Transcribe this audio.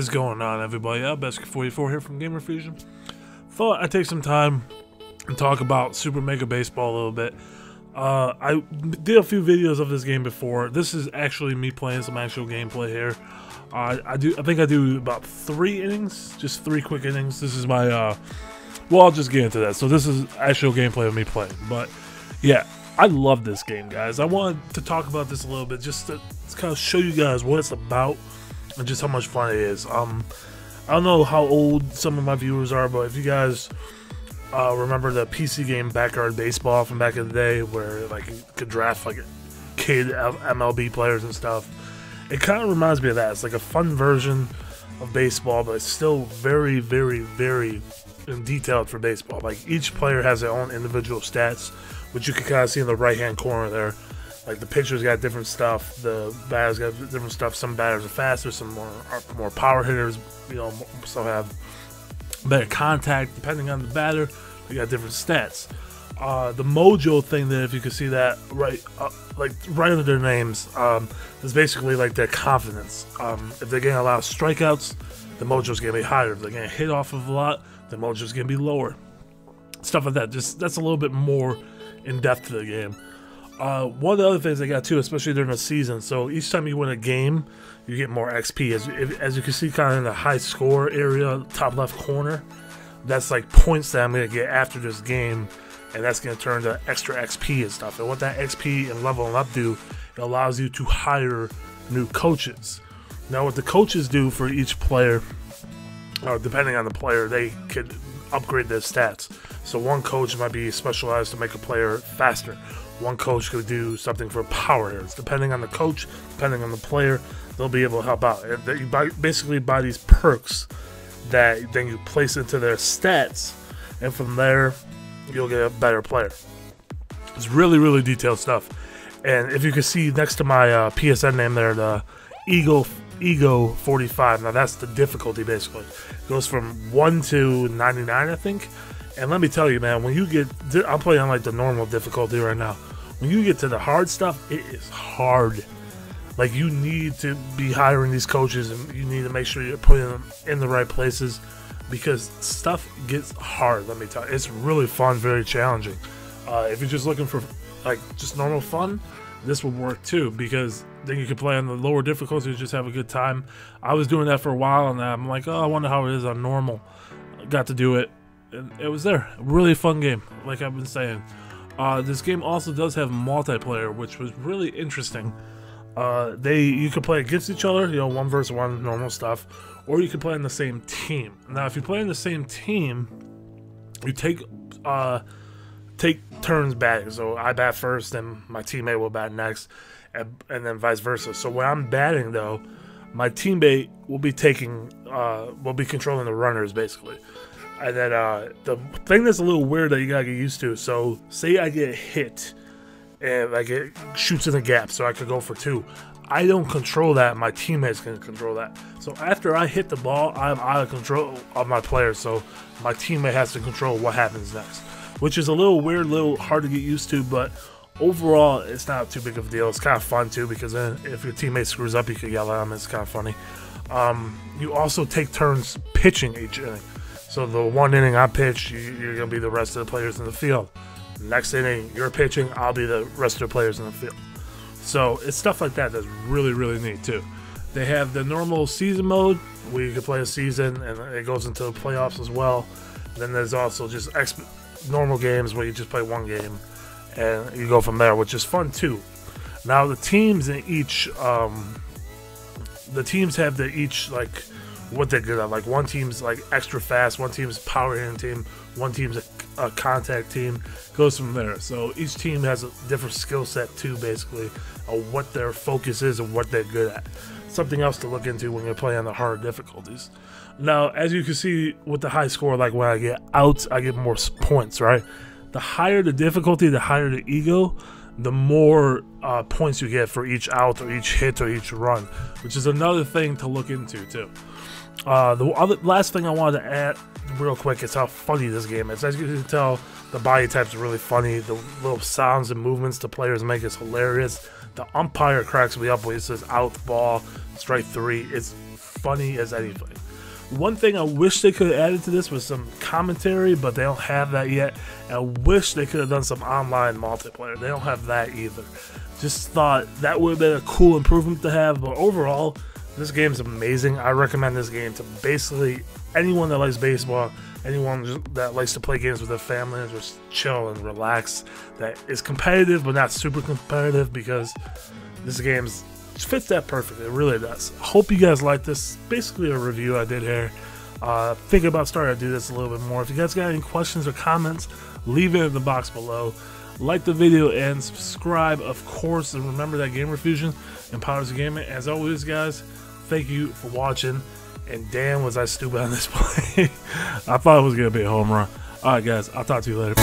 What is going on, everybody? Best44 here from Gamerfuzion. Thought I'd take some time and talk about Super Mega Baseball a little bit. I did a few videos of this game before. This is actually me playing some actual gameplay here. I think I do about 3 innings, just 3 quick innings. This is my well, I'll just get into that. So this is actual gameplay of me playing. But yeah, I love this game, guys. I wanted to talk about this a little bit just to kind of show you guys what it's about and just how much fun it is. I don't know how old some of my viewers are, but if you guys remember the PC game Backyard Baseball from back in the day, where like you could draft like kid MLB players and stuff, it kind of reminds me of that. It's like a fun version of baseball, but it's still very, very, very detailed for baseball. Like each player has their own individual stats, which you can kind of see in the right hand corner there. Like the pitchers got different stuff, the batters got different stuff. Some batters are faster, some more power hitters. You know, some have better contact depending on the batter. They got different stats. The mojo thing there, if you can see that right, like right under their names, is basically like their confidence. If they're getting a lot of strikeouts, the mojo's gonna be higher. If they're getting hit off of a lot, the mojo's gonna be lower. Stuff like that. Just that's a little bit more in depth to the game. One of the other things they got too, especially during the season, so each time you win a game, you get more XP. As you can see, kind of in the high score area, top left corner, that's like points that I'm going to get after this game, and that's going to turn to extra XP and stuff. And what that XP and leveling up do, it allows you to hire new coaches. Now, what the coaches do for each player, depending on the player, they could upgrade their stats. So one coach might be specialized to make a player faster. One coach could do something for power hitters. Depending on the coach, depending on the player, they'll be able to help out. And you basically buy these perks that then you place into their stats, and from there, you'll get a better player. It's really, really detailed stuff. And if you can see next to my PSN name there, the Ego 45. Now that's the difficulty basically. It goes from 1 to 99, I think. And let me tell you, man, when you get, I'm playing on like the normal difficulty right now. When you get to the hard stuff, it is hard. Like you need to be hiring these coaches, and you need to make sure you're putting them in the right places, because stuff gets hard. Let me tell you, it's really fun, very challenging. If you're just looking for like just normal fun, this will work too, because then you can play on the lower difficulty and just have a good time. I was doing that for a while, and I'm like, oh, I wonder how it is on normal. I got to do it, and it was there. Really fun game, like I've been saying. This game also does have multiplayer, which was really interesting. You could play against each other, you know, 1 versus 1 normal stuff, or you could play on the same team. Now, if you play on the same team, you take turns batting. So I bat first, then my teammate will bat next, and then vice versa. So when I'm batting, though, my teammate will be controlling the runners basically. And then the thing that's a little weird that you gotta get used to. So say I get hit, and like it shoots in the gap, so I could go for 2. I don't control that. My teammates can control that. So after I hit the ball, I'm out of control of my player. So my teammate has to control what happens next, which is a little weird, a little hard to get used to. But overall, it's not too big of a deal. It's kind of fun too, because then if your teammate screws up, you can yell at him. It's kind of funny. You also take turns pitching each inning. So the 1 inning I pitch, you're gonna be the rest of the players in the field. Next inning, you're pitching, I'll be the rest of the players in the field. So it's stuff like that that's really, really neat too. They have the normal season mode where you can play a season, and it goes into the playoffs as well. Then there's also just normal games where you just play 1 game and you go from there, which is fun too. Now the teams in each, the teams have each like what they're good at. Like one team's like extra fast, one team's power hitting team, one team's a contact team. Goes from there. So each team has a different skill set too, basically, of what their focus is and what they're good at. Something else to look into when you're playing on the hard difficulties. Now, as you can see with the high score, like when I get outs, I get more points, right? The higher the difficulty, the higher the ego, the more points you get for each out or each hit or each run, which is another thing to look into too. The last thing I wanted to add real quick is how funny this game is. As you can tell, the body types are really funny. The little sounds and movements the players make is hilarious. The umpire cracks me up when he says out, ball, strike 3. It's funny as anything. One thing I wish they could have added to this was some commentary, but they don't have that yet. I wish they could have done some online multiplayer. They don't have that either. Just thought that would have been a cool improvement to have, but overall, this game is amazing. I recommend this game to basically anyone that likes baseball, anyone that likes to play games with their family and just chill and relax, that is competitive but not super competitive, because this game fits that perfectly. It really does. Hope you guys like this. Basically a review I did here. Thinking about starting to do this a little bit more. If you guys got any questions or comments, leave it in the box below. Like the video and subscribe, of course, and remember that Gamerfuzion empowers the gamer. As always, guys, thank you for watching. And damn, was I stupid on this play. I thought it was going to be a home run. Alright, guys, I'll talk to you later.